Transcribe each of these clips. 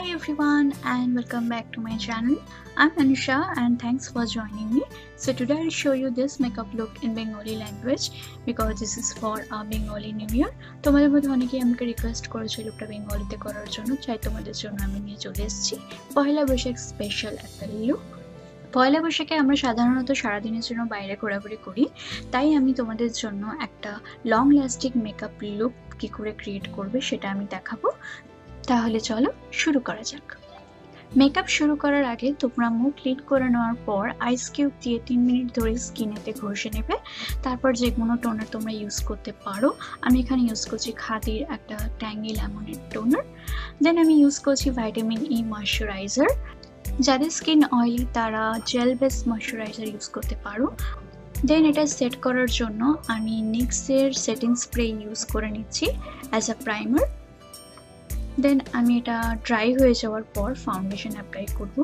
Hi everyone and welcome back to my channel. I'm Anusha and thanks for joining me. So today I'll show you this makeup look in Bengali language because this is for a Bengali New Year. তোমাদের মধ্যে অনেকেই আমাকে request করেছে লুকটা বেঙ্গলিতে করার জন্য, তাই তোমাদের জন্য আমি নিয়ে চলে এসেছি পহেলা বৈশাখ স্পেশাল একটা লুক। পয়লা বৈশাখে আমরা সাধারণত সারাদিনের জন্য বাইরে ঘোরাঘুরি করি, তাই আমি তোমাদের জন্য একটা লং লাস্টিং মেকআপ লুক কি করে ক্রিয়েট করবে সেটা আমি দেখাবো। তাহলে চলো শুরু করা যাক। মেকআপ শুরু করার আগে তোমরা মুখ ক্লিন করে নেওয়ার পর আইস কিউব দিয়ে 3 মিনিট ধরে স্কিনেতে ঘষে নেবে। তারপর যে কোনো টোনার তোমরা ইউজ করতে পারো। আমি এখানে ইউজ করছি খাদির একটা ট্যাঙ্গি লেমনের টোনার। দেন আমি ইউজ করছি ভিটামিন ই ময়শ্চারাইজার। যাদের স্কিন অয়েলি তারা জেল বেস ময়শ্চারাইজার ইউজ করতে পারো। দেন এটা সেট করার জন্য আমি নিক্সের সেটিং স্প্রে ইউজ করে নিচ্ছি অ্যাজ আ প্রাইমার। দেন আমি এটা ড্রাই হয়ে যাওয়ার পর ফাউন্ডেশন অ্যাপ্লাই করব।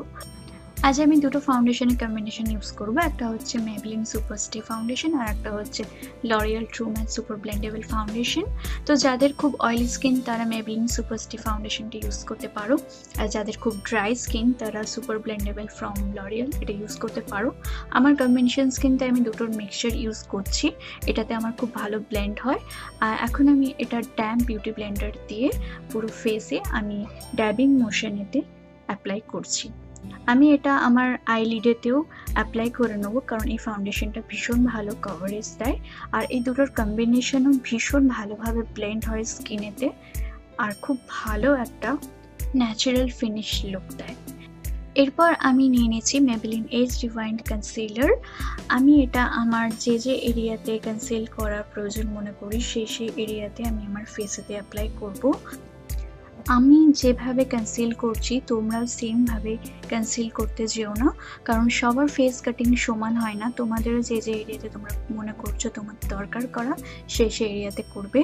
আজ আমি দুটো ফাউন্ডেশনের কম্বিনেশন ইউজ করব, একটা হচ্ছে Maybelline সুপার স্টে ফাউন্ডেশন আর একটা হচ্ছে L'Oreal True Matte Super-Blendable foundation. তো যাদের খুব অয়েলি স্কিন তারা Maybelline সুপার স্টে ফাউন্ডেশনটা ইউজ করতে পারো, আর যাদের খুব ড্রাই স্কিন তারা Super-Blendable ফ্রম L'Oreal এটা ইউজ করতে পারো। আমার কম্বিনেশন স্কিনতে আমি দুটোর মিক্সচার ইউজ করছি, এটাতে আমার খুব ভালো ব্লেন্ড হয়। আর এখন আমি এটা ড্যাম্প বিউটি ব্লেন্ডার দিয়ে পুরো ফেসে আমি ড্যাবিং মোশনেতে অ্যাপ্লাই করছি। আমি এটা আমার আইলিডেতেও অ্যাপ্লাই করে নেব, কারণ এই ফাউন্ডেশনটা ভীষণ ভালো কভারেজ দেয় আর এই দুটোর কম্বিনেশনও ভীষণ ভালোভাবে ব্লেন্ড হয় স্কিনেতে আর খুব ভালো একটা ন্যাচারাল ফিনিশ লুক দেয়। এরপর আমি নিয়ে নিয়েছি Maybelline এজ ডিভাইন্ড কনসিলার। আমি এটা আমার যে এরিয়াতে কনসিল করার প্রয়োজন মনে করি সেই এরিয়াতে আমি আমার ফেসেতে অ্যাপ্লাই করব। আমি যেভাবে কনসিল করছি তোমরা সেমভাবে কনসিল করতে যেও না, কারণ সবার ফেস কাটিং সমান হয় না। তোমাদেরও যে এরিয়াতে তোমরা মনে করছো তোমার দরকার করা সেই এরিয়াতে করবে।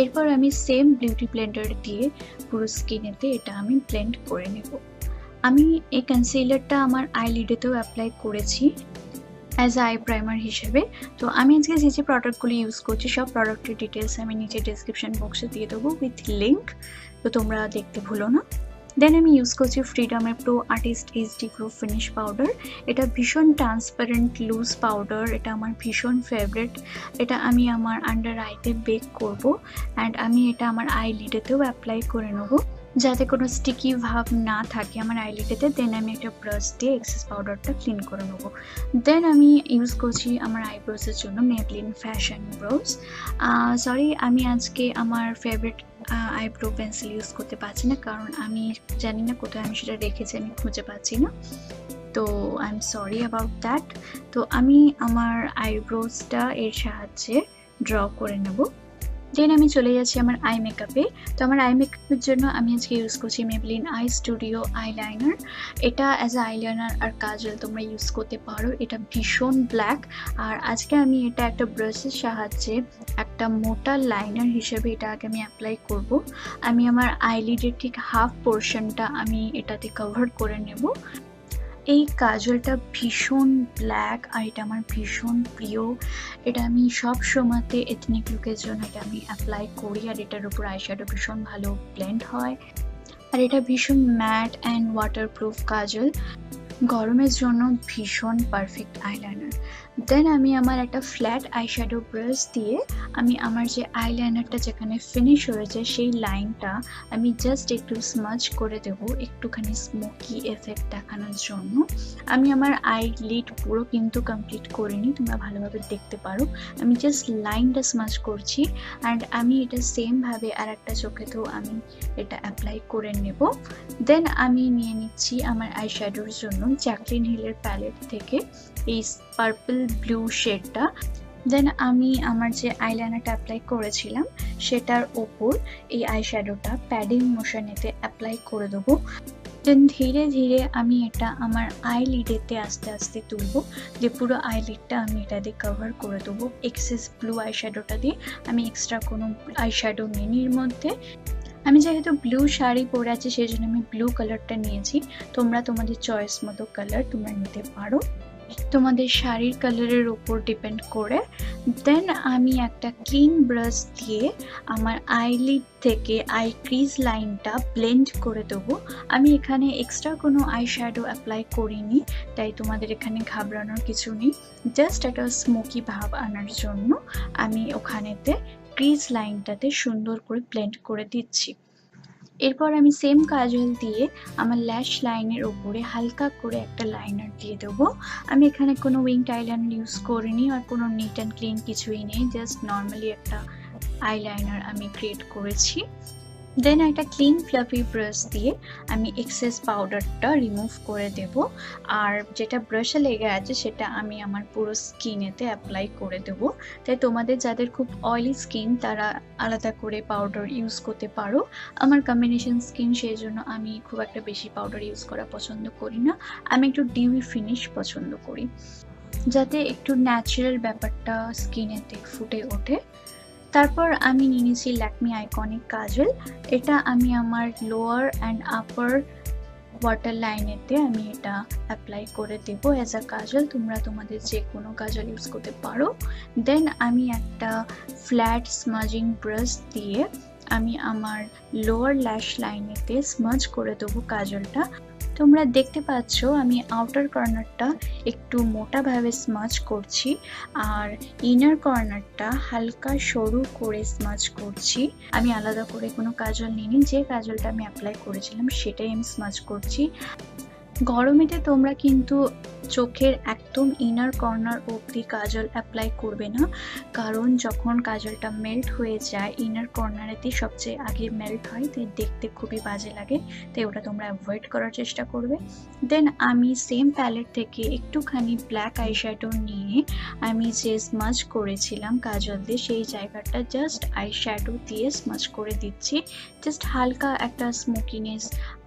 এরপর আমি সেম বিউটি ব্লেন্ডার দিয়ে পুরো স্কিনেতে এটা আমি ব্লেন্ড করে নেব। আমি এই কনসিলারটা আমার আইলিডেতেও অ্যাপ্লাই করেছি অ্যাজ আই প্রাইমার হিসেবে। তো আমি আজকে যে প্রোডাক্টগুলো ইউজ করছি সব প্রোডাক্টের ডিটেলস আমি নিচে ডেসক্রিপশন বক্সে দিয়ে দেবো উইথ লিঙ্ক, তো তোমরা দেখতে ভুলো না। দেন আমি ইউজ করছি ফ্রিডমের pro artist HD pro finish powder. এটা ভীষণ ট্রান্সপারেন্ট লুজ পাউডার, এটা আমার ভীষণ ফেভারিট। এটা আমি আমার আন্ডার আইতে বেক করব অ্যান্ড আমি এটা আমার আইলিডেতেও অ্যাপ্লাই করে নেবো যাতে কোনো স্টিকি ভাব না থাকে আমার আইলিডেতে। দেন আমি একটা ব্রাশ দিয়ে এক্সেস পাউডারটা ক্লিন করে নেবো। দেন আমি ইউজ করছি আমার আইব্রোসের জন্য Maybelline ফ্যাশন ব্রোজ। সরি, আমি আজকে আমার ফেভারিট আইব্রো পেন্সিল ইউজ করতে পারছি না, কারণ আমি জানি না কোথায় আমি সেটা রেখেছি, আমি খুঁজে পাচ্ছি না, তো I am sorry about that. তো আমি আমার আইব্রোসটা এর সাহায্যে ড্র করে নেব। দেন আমি চলে যাচ্ছি আমার আই মেকআপে। তো আমার আই মেকআপের জন্য আমি আজকে ইউজ করছি Maybelline আই স্টুডিও আইলাইনার। এটা অ্যাজ আ আইলাইনার আর কাজল তোমরা ইউজ করতে পারো। এটা ভীষণ ব্ল্যাক আর আজকে আমি এটা একটা ব্রাশের সাহায্যে একটা মোটা লাইনার হিসেবে এটা আগে আমি অ্যাপ্লাই করব। আমি আমার আইলিডের ঠিক হাফ পোর্শনটা আমি এটাতে কভার করে নেব। এই কাজলটা ভীষণ ব্ল্যাক আর এটা আমার ভীষণ প্রিয়। এটা আমি সব সময়তে এথনিক লুকের জন্য এটা আমি অ্যাপ্লাই করি আর এটার উপর আইশ্যাডো ভীষণ ভালো ব্লেন্ড হয়। আর এটা ভীষণ ম্যাট অ্যান্ড ওয়াটারপ্রুফ কাজল, গরমের জন্য ভীষণ পারফেক্ট আইলাইনার। দেন আমি আমার একটা ফ্ল্যাট আইশ্যাডো ব্রাশ দিয়ে আমি আমার যে আইলাইনারটা যেখানে ফিনিশ হয়েছে সেই লাইনটা আমি জাস্ট একটু স্মাচ করে দেবো একটুখানি স্মোকি এফেক্ট দেখানোর জন্য। আমি আমার আইলিড পুরো কিন্তু কমপ্লিট করিনি, তোমরা ভালোভাবে দেখতে পারো। আমি জাস্ট লাইনটা স্মাচ করছি অ্যান্ড আমি এটা সেমভাবে আর একটা চোখেতেও আমি এটা অ্যাপ্লাই করে নেব। দেন আমি নিয়ে নিচ্ছি আমার আইশ্যাডোর জন্য জ্যাকলিন হিলের প্যালেট থেকে এই পার্পল ব্লু শেডটা। দেন আমি আমার যে আইলাইনারটা অ্যাপ্লাই করেছিলাম সেটার ওপর এই আইশ্যাডোটা প্যাডিং মোশনেতে অ্যাপ্লাই করে দেবো। দেন ধীরে ধীরে আমি এটা আমার আইলিডেতে আস্তে আস্তে তুলবো, যে পুরো আইলিডটা আমি এটা দিয়ে কভার করে দেবো এক্সেস ব্লু আইশ্যাডোটা দিয়ে। আমি এক্সট্রা কোনো আইশ্যাডো নিইনি এর মধ্যে। আমি যেহেতু ব্লু শাড়ি পরে আছি সেই জন্য আমি ব্লু কালারটা নিয়েছি, তোমরা তোমাদের চয়েস মতো কালার তোমরা নিতে পারো। তোমাদের শাড়ির কালারের উপর ডিপেন্ড করে। দেন আমি একটা ক্লিন ব্রাশ দিয়ে আমার আইলিড থেকে আই ক্রিজ লাইনটা ব্লেন্ড করে দেবো। আমি এখানে এক্সট্রা কোনো আই শ্যাডো অ্যাপ্লাই করিনি, তাই তোমাদের এখানে ঘাবড়ানোর কিছু নেই। জাস্ট একটা স্মোকি ভাব আনার জন্য আমি ওখানেতে ক্রিজ লাইনটাতে সুন্দর করে ব্লেন্ড করে দিচ্ছি। এরপর আমি সেম কাজল দিয়ে আমার ল্যাশ লাইনের উপরে হালকা করে একটা লাইনার দিয়ে দেবো। আমি এখানে কোনো উইংড আইলাইনার ইউজ করিনি আর কোনো নিট অ্যান্ড ক্লিন কিছুই নেই, জাস্ট নর্মালি একটা আইলাইনার আমি ক্রিয়েট করেছি। দেন একটা ক্লিন ফ্লাফি ব্রাশ দিয়ে আমি এক্সেস পাউডারটা রিমুভ করে দেব, আর যেটা ব্রাশে লেগে আছে সেটা আমি আমার পুরো স্কিনেতে অ্যাপ্লাই করে দেব। তাই তোমাদের যাদের খুব অয়েলি স্কিন তারা আলাদা করে পাউডার ইউজ করতে পারো। আমার কম্বিনেশন স্কিন, সেই জন্য আমি খুব একটা বেশি পাউডার ইউজ করা পছন্দ করি না। আমি একটু ডিউই ফিনিশ পছন্দ করি, যাতে একটু ন্যাচারাল ব্যাপারটা স্কিনেতে ফুটে ওঠে। তারপর আমি নিয়েছি ল্যাকমি আইকনিক কাজল। এটা আমি আমার লোয়ার অ্যান্ড আপার ওয়াটার লাইনেতে আমি এটা অ্যাপ্লাই করে দেবো অ্যাজ আ কাজল। তোমরা তোমাদের যে কোনো কাজল ইউজ করতে পারো। দেন আমি একটা ফ্ল্যাট স্মাজিং ব্রাশ দিয়ে আমি আমার লোয়ার ল্যাশ লাইনেতে স্মাজ করে দেবো কাজলটা। তোমরা দেখতে পাচ্ছ আমি আউটার কর্নারটা একটু মোটাভাবে স্মাজ করছি আর ইনার কর্নারটা হালকা সরু করে স্মাজ করছি। আমি আলাদা করে কোনো কাজল নিইনি, যে কাজলটা আমি অ্যাপ্লাই করেছিলাম সেটাই আমি স্মাজ করছি। গরমেতে তোমরা কিন্তু চোখের একদম ইনার কর্নার অবধি কাজল অ্যাপ্লাই করবে না, কারণ যখন কাজলটা মেল্ট হয়ে যায় ইনার কর্নারেতেই সবচেয়ে আগে মেল্ট হয়, তাই দেখতে খুবই বাজে লাগে, তাই ওটা তোমরা অ্যাভয়েড করার চেষ্টা করবে। দেন আমি সেম প্যালেট থেকে একটুখানি ব্ল্যাক আইশ্যাডো নিয়ে আমি যে স্মাজ করেছিলাম কাজল দিয়ে সেই জায়গাটা জাস্ট আইশ্যাডো দিয়ে স্মাজ করে দিচ্ছি, জাস্ট হালকা একটা স্মোকিনেস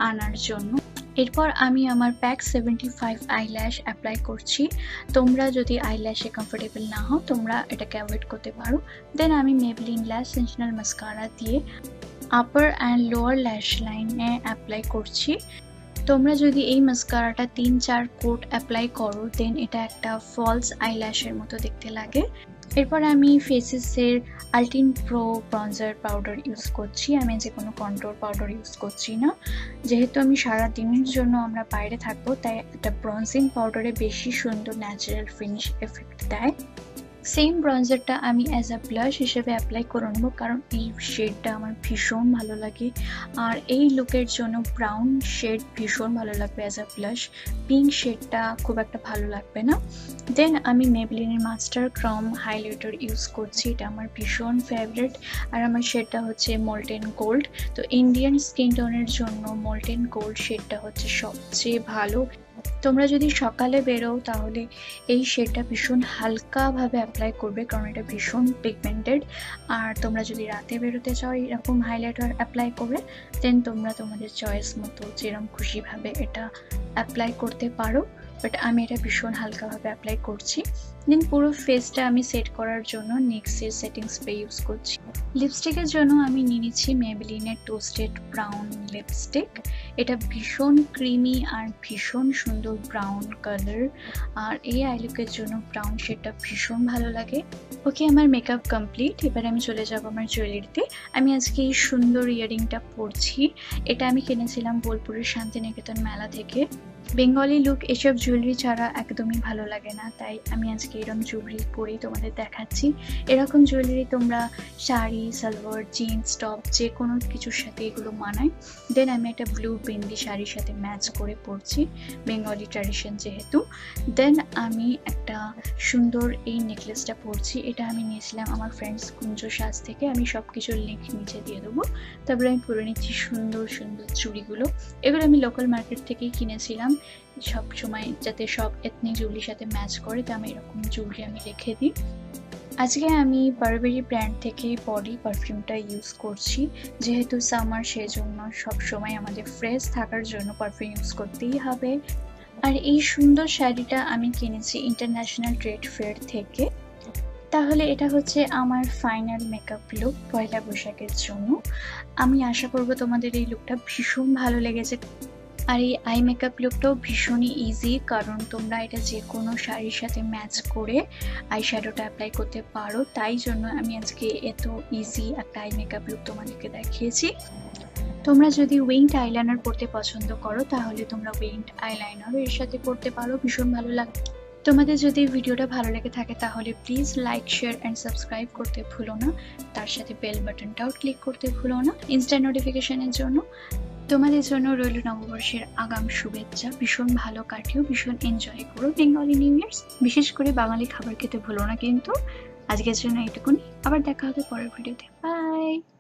আনার জন্য। এরপর আমি আমার প্যাক 75 আইল্যাশ অ্যাপ্লাই করছি। তোমরা যদি আইল্যাশে কমফোর্টেবল না হও তোমরা এটাকে অ্যাভয়েড করতে পারো। দেন আমি Maybelline ল্যাশ সেন্সেশনাল মাস্কারা দিয়ে আপার অ্যান্ড লোয়ার ল্যাশ লাইনে অ্যাপ্লাই করছি। তোমরা যদি এই মাস্কারাটা 3-4 কোট অ্যাপ্লাই করো দেন এটা একটা ফলস আইল্যাশের মতো দেখতে লাগে। এরপর আমি ফেসেসের Altyn pro bronzer powder use করছি। আমি যে কোনো কন্ট্রোল পাউডার ইউজ করছি না, যেহেতু আমি সারা দিনের জন্য আমরা বাইরে থাকবো তাই একটা ব্রঞ্জিং পাউডারে বেশি সুন্দর ন্যাচারাল ফিনিশ এফেক্ট দেয়। সেম ব্রঞ্জারটা আমি অ্যাজ আ ব্লাশ হিসেবে অ্যাপ্লাই করে নেবো, কারণ এই শেডটা আমার ভীষণ ভালো লাগে আর এই লুকের জন্য ব্রাউন শেড ভীষণ ভালো লাগবে অ্যাজ আ ব্লাশ, পিঙ্ক শেডটা খুব একটা ভালো লাগবে না। দেন আমি মেবলিনের মাস্টার ক্রম হাইলাইটার ইউজ করছি, এটা আমার ভীষণ ফেভারিট আর আমার শেডটা হচ্ছে মোল্টেন গোল্ড। তো ইন্ডিয়ান স্কিন টোনের জন্য মোল্টেন গোল্ড শেডটা হচ্ছে সবচেয়ে ভালো। তোমরা যদি সকালে বেরো তাহলে এই শেডটা ভীষণ হালকাভাবে অ্যাপ্লাই করবে, কারণ এটা ভীষণ পিগমেন্টেড। আর তোমরা যদি রাতে বেরোতে চাও এরকম হাইলাইটার অ্যাপ্লাই করে দেন তোমরা তোমাদের চয়েস মতো যেরকম খুশিভাবে এটা অ্যাপ্লাই করতে পারো, বাট আমি এটা ভীষণ হালকাভাবে অ্যাপ্লাই করছি। দেন পুরো ফেসটা আমি সেট করার জন্য নিক্সের সেটিং স্প্রে ইউজ করছি। লিপস্টিকের জন্য আমি নিয়ে নিচ্ছি মেবেলিনের টোস্টেড ব্রাউন লিপস্টিক। এটা ভীষণ ক্রিমি আর ভীষণ সুন্দর ব্রাউন কালার, আর এই আইলুকের জন্য ব্রাউন শেডটা ভীষণ ভালো লাগে। ওকে, আমার মেকআপ কমপ্লিট। এবার আমি চলে যাব আমার জুয়েলারিতে। আমি আজকে এই সুন্দর ইয়ারিংটা পরছি, এটা আমি কিনেছিলাম বোলপুরের শান্তিনিকেতন মেলা থেকে। বেঙ্গলি লুক এসব জুয়েলারি ছাড়া একদমই ভালো লাগে না, তাই আমি আজকে এরকম জুয়েলারি পরেই তোমাদের দেখাচ্ছি। এরকম জুয়েলারি তোমরা শাড়ি, সালোয়ার, জিন্স, টপ যে কোনো কিছুর সাথে এগুলো মানায়। দেন আমি একটা ব্লু বিন্দি শাড়ির সাথে ম্যাচ করে পরছি, বেঙ্গলি ট্র্যাডিশন যেহেতু। দেন আমি একটা সুন্দর এই নেকলেসটা পরছি, এটা আমি নিয়েছিলাম আমার ফ্রেন্ডস কুঞ্জ সাজ থেকে। আমি সব কিছুর লিঙ্ক নিচে দিয়ে দেবো। তারপরে আমি পরে নিচ্ছি সুন্দর সুন্দর চুড়িগুলো। এগুলো আমি লোকাল মার্কেট থেকেই কিনেছিলাম, সব সময় যাতে সব এথনিক জুয়েলারির সাথে ম্যাচ করে, তো আমি এরকম জুয়েলারি আমি রেখে দিই। আজকে আমি বারবেরি ব্র্যান্ড থেকে বডি পারফিউমটা ইউজ করছি, যেহেতু সামার সেজন্য সবসময় আমাদের ফ্রেশ থাকার জন্য পারফিউম ইউজ করতেই হবে। আর এই সুন্দর শাড়িটা আমি কিনেছি ইন্টারন্যাশনাল ট্রেড ফেয়ার থেকে। তাহলে এটা হচ্ছে আমার ফাইনাল মেকআপ লুক পয়লা বৈশাখের জন্য। আমি আশা করব তোমাদের এই লুকটা ভীষণ ভালো লেগেছে। আর এই আই মেকআপ লুকটাও ভীষণই ইজি, কারণ তোমরা এটা যে কোনো শাড়ির সাথে ম্যাচ করে আই শ্যাডোটা অ্যাপ্লাই করতে পারো। তাই জন্য আমি আজকে এত ইজি একটা আই মেকআপ লুক তোমাদেরকে দেখিয়েছি। তোমরা যদি উইংড আইলাইনার পরতে পছন্দ করো তাহলে তোমরা উইংড আইলাইনারও এর সাথে পরতে পারো, ভীষণ ভালো লাগবে। তোমাদের যদি ভিডিওটা ভালো লেগে থাকে তাহলে please like, share and subscribe করতে ভুলো না। তার সাথে বেল বাটনটাও ক্লিক করতে ভুলো না ইনস্ট্যান্ট নোটিফিকেশনের জন্য। তোমাদের জন্য রইল নববর্ষের আগাম শুভেচ্ছা। ভীষণ ভালো কাটিও, ভীষণ এনজয় করো বেঙ্গলি নিউ ইয়ার্স। বিশেষ করে বাঙালি খাবার খেতে ভুলো না কিন্তু। আজকের জন্য এইটুকুনি, আবার দেখা হবে পরের ভিডিওতে। বাই।